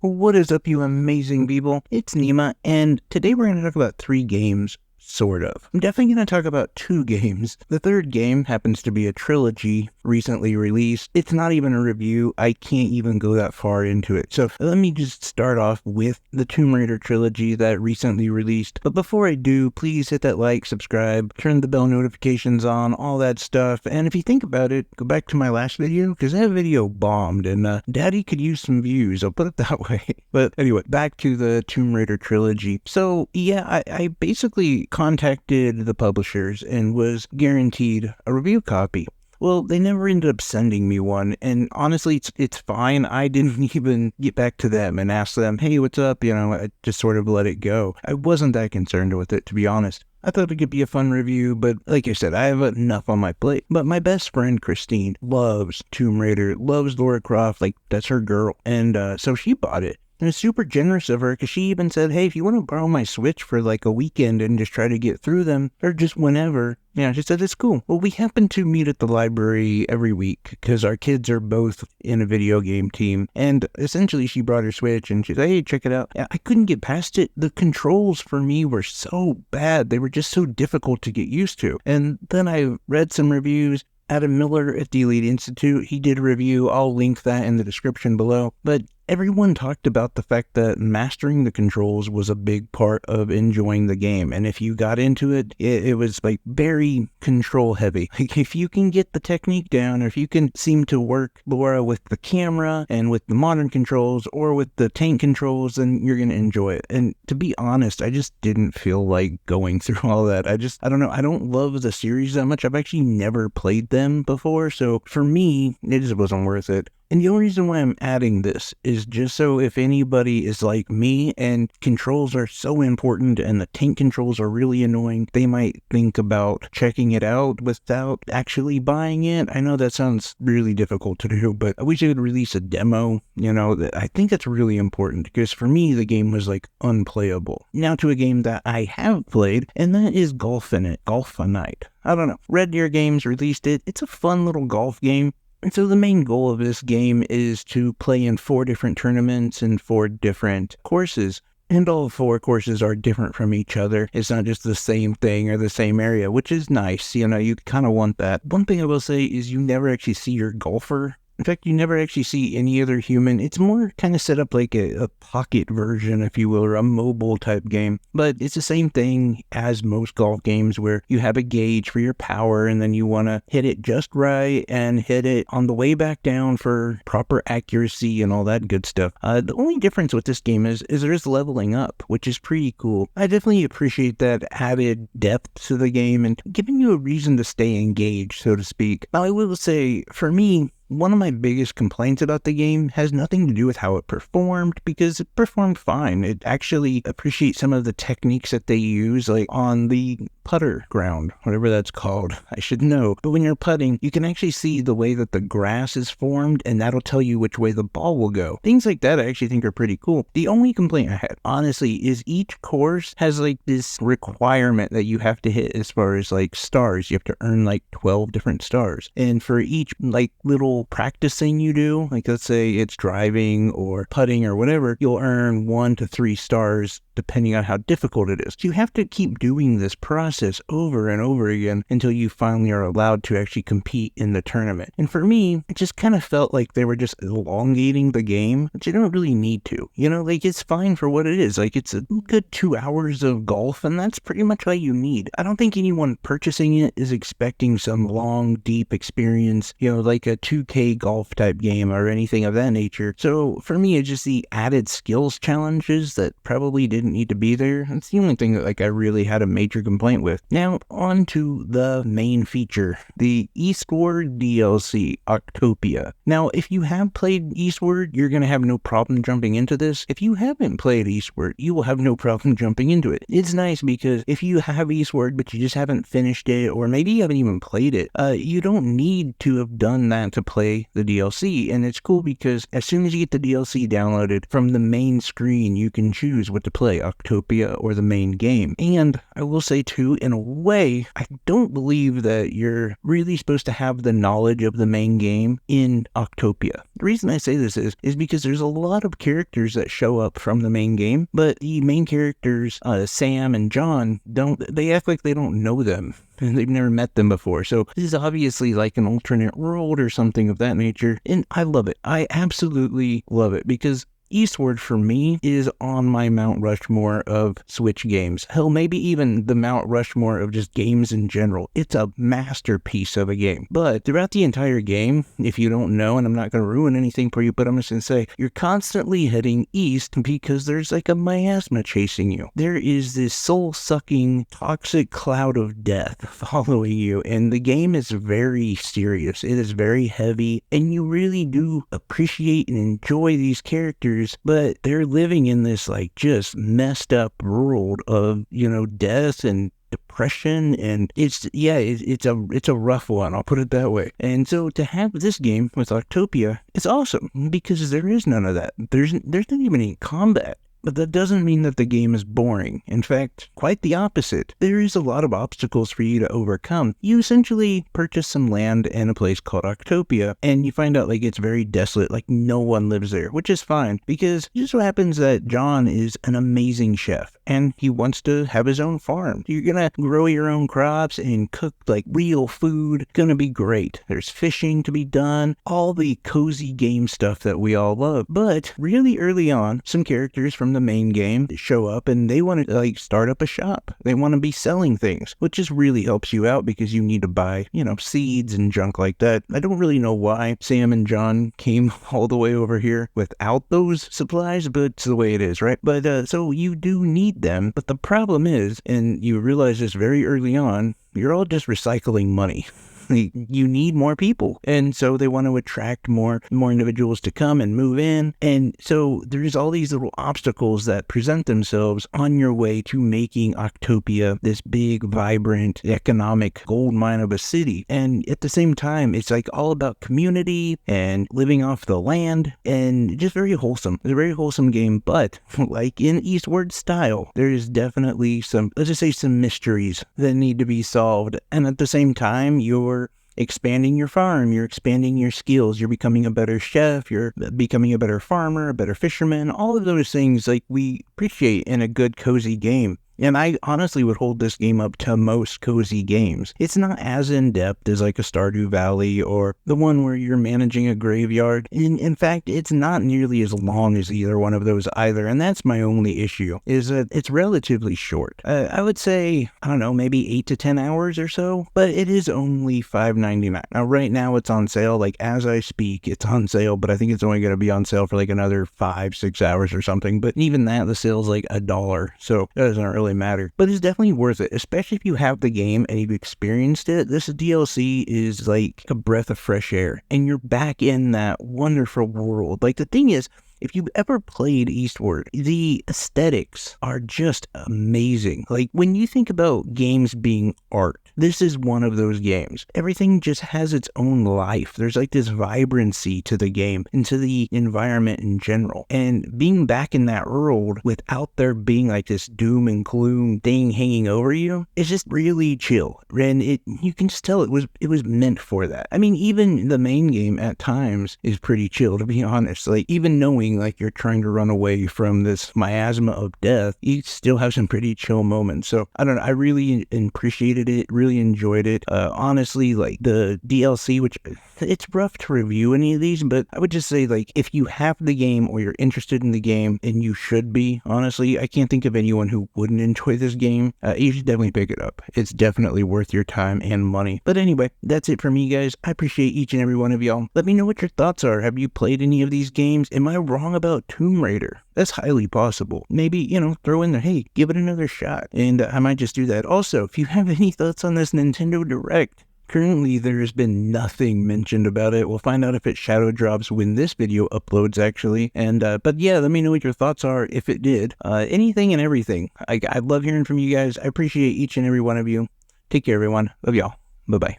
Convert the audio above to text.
What is up, you amazing people? It's Nima, and today we're going to talk about 3 games, sort of. I'm definitely going to talk about 2 games. The third game happens to be a trilogy recently released. It's not even a review. I can't even go that far into it. So let me just start off with the Tomb Raider trilogy that recently released. But before I do, please hit that like, subscribe, turn the bell notifications on, all that stuff. And if you think about it, go back to my last video, because that video bombed, and Daddy could use some views. I'll put it that way. But anyway, back to the Tomb Raider trilogy. So yeah, I basically contacted the publishers and was guaranteed a review copy. Well, they never ended up sending me one, and honestly, it's fine. I didn't even get back to them and ask them, hey, what's up? I just sort of let it go. I wasn't that concerned with it, to be honest. I thought it could be a fun review, but like I said, I have enough on my plate. But my best friend, Christine, loves Tomb Raider, loves Lara Croft, like, that's her girl, and so she bought it. And it's super generous of her, because she even said, hey, if you want to borrow my Switch for like a weekend and just try to get through them, or just whenever, she said it's cool. Well, we happen to meet at the library every week, because our kids are both in a video game team, and essentially she brought her Switch, and she said, hey, check it out. I couldn't get past it. The controls for me were so bad. They were just so difficult to get used to. And then I read some reviews. Adam Miller at the Elite Institute, he did a review. I'll link that in the description below. But everyone talked about the fact that mastering the controls was a big part of enjoying the game. And if you got into it, it was like very control heavy. Like if you can get the technique down, or if you can seem to work Laura with the camera and with the modern controls or with the tank controls, then you're going to enjoy it. And to be honest, I just didn't feel like going through all that. I don't know. I don't love the series that much. I've actually never played them before. So for me, it just wasn't worth it. And the only reason why I'm adding this is just so if anybody is like me and controls are so important and the tank controls are really annoying, they might think about checking it out without actually buying it. I know that sounds really difficult to do, but I wish they would release a demo. I think that's really important, because for me, the game was like unplayable. Now to a game that I have played, and that is Golfinite. I don't know. Red Deer Games released it. It's a fun little golf game. And so the main goal of this game is to play in 4 different tournaments and 4 different courses. And all 4 courses are different from each other. It's not just the same thing or the same area, which is nice. You kind of want that. One thing I will say is you never actually see your golfer. In fact, you never actually see any other human. It's more kind of set up like a pocket version, if you will, or a mobile type game. But it's the same thing as most golf games, where you have a gauge for your power, and then you want to hit it just right and hit it on the way back down for proper accuracy and all that good stuff. The only difference with this game is there's leveling up, which is pretty cool. I definitely appreciate that added depth to the game and giving you a reason to stay engaged, so to speak. Now, I will say, for me, one of my biggest complaints about the game has nothing to do with how it performed, because it performed fine. It actually appreciates some of the techniques that they use, like on the putter ground, whatever that's called. I should know. But when you're putting, you can actually see the way that the grass is formed, and that'll tell you which way the ball will go. Things like that I actually think are pretty cool. The only complaint I had, honestly, is each course has like this requirement that you have to hit as far as like stars. You have to earn like 12 different stars. And for each like little practice thing you do, like let's say it's driving or putting or whatever, you'll earn 1 to 3 stars depending on how difficult it is. So you have to keep doing this process over and over again until you finally are allowed to actually compete in the tournament. And for me, it just kind of felt like they were just elongating the game, which you don't really need to. Like it's fine for what it is. Like it's a good 2 hours of golf, and that's pretty much all you need. I don't think anyone purchasing it is expecting some long, deep experience, like a 2K golf type game or anything of that nature. So for me, it's just the added skills challenges that probably didn't need to be there. That's the only thing that I really had a major complaint with. Now on to the main feature, the Eastward DLC, Octopia. Now if you have played Eastward, you're going to have no problem jumping into this. If you haven't played Eastward, you will have no problem jumping into it. It's nice because if you have Eastward but you just haven't finished it, or maybe you haven't even played it, you don't need to have done that to play the DLC. And it's cool because as soon as you get the DLC downloaded from the main screen, you can choose what to play. play Octopia or the main game. And I will say too, in a way, I don't believe that you're really supposed to have the knowledge of the main game in Octopia. The reason I say this is because there's a lot of characters that show up from the main game, but the main characters, Sam and John, they act like they don't know them. And they've never met them before. So this is obviously like an alternate world or something of that nature. And I love it. I absolutely love it because Eastward, for me, is on my Mount Rushmore of Switch games. Hell, maybe even the Mount Rushmore of just games in general. It's a masterpiece of a game. But throughout the entire game, if you don't know, and I'm not going to ruin anything for you, but I'm just going to say, you're constantly heading east because there's like a miasma chasing you. There is this soul-sucking, toxic cloud of death following you, and the game is very serious. It is very heavy, and you really do appreciate and enjoy these characters, but they're living in this like just messed up world of, death and depression, and it's a rough one, I'll put it that way. And so to have this game with Octopia, it's awesome because there is none of that. There's not even any combat. But that doesn't mean that the game is boring. In fact, quite the opposite. There is a lot of obstacles for you to overcome. You essentially purchase some land in a place called Octopia, and you find out like it's very desolate, like no one lives there, which is fine, because it just so happens that John is an amazing chef, and he wants to have his own farm. You're gonna grow your own crops and cook like real food. It's gonna be great. There's fishing to be done, all the cozy game stuff that we all love. But really early on, some characters from the main game show up and they want to like start up a shop. They want to be selling things, which just really helps you out because you need to buy, seeds and junk like that. I don't really know why Sam and John came all the way over here without those supplies, but it's the way it is, right? But so you do need them, but the problem is, and you realize this very early on, you're all just recycling money. You need more people, and so they want to attract more individuals to come and move in, and so there's all these little obstacles that present themselves on your way to making Octopia this big, vibrant, economic gold mine of a city. And at the same time, it's like all about community and living off the land, and just very wholesome. It's a very wholesome game, but like in Eastward style, there is definitely some, let's just say, some mysteries that need to be solved, and at the same time, you're expanding your farm, you're expanding your skills, you're becoming a better chef, you're becoming a better farmer, a better fisherman, all of those things like we appreciate in a good cozy game. And I honestly would hold this game up to most cozy games. It's not as in-depth as like a Stardew Valley or the one where you're managing a graveyard. In fact, it's not nearly as long as either one of those either, and that's my only issue, is that it's relatively short. I would say, I don't know, maybe 8 to 10 hours or so, but it is only $5.99. Now, right now it's on sale, like as I speak, it's on sale, but I think it's only going to be on sale for like another 5-6 hours or something, but even that, the sale's like $1, so it doesn't really matter. But it's definitely worth it, especially if you have the game and you've experienced it. This DLC is like a breath of fresh air, and you're back in that wonderful world. Like, the thing is, if you've ever played Eastward, the aesthetics are just amazing. Like, when you think about games being art, this is one of those games. Everything just has its own life. There's like this vibrancy to the game and to the environment in general. And being back in that world without there being like this doom and gloom thing hanging over you is just really chill. And you can just tell it was meant for that. I mean, even the main game at times is pretty chill, to be honest. Like, even knowing like you're trying to run away from this miasma of death, you still have some pretty chill moments. So I don't know, I really appreciated it, really enjoyed it. Honestly, like the DLC, which it's rough to review any of these, but I would just say, like, if you have the game or you're interested in the game, and you should be, honestly, I can't think of anyone who wouldn't enjoy this game. You should definitely pick it up. It's definitely worth your time and money. But anyway, that's it for me, guys. I appreciate each and every one of y'all. Let me know what your thoughts are. Have you played any of these games? Am I wrong about Tomb Raider? That's highly possible. Maybe, throw in there, hey, give it another shot. And I might just do that. Also, if you have any thoughts on this Nintendo Direct, currently there has been nothing mentioned about it. We'll find out if it shadow drops when this video uploads, actually. And but yeah, let me know what your thoughts are if it did. Anything and everything. I love hearing from you guys. I appreciate each and every one of you. Take care, everyone. Love y'all. Bye-bye.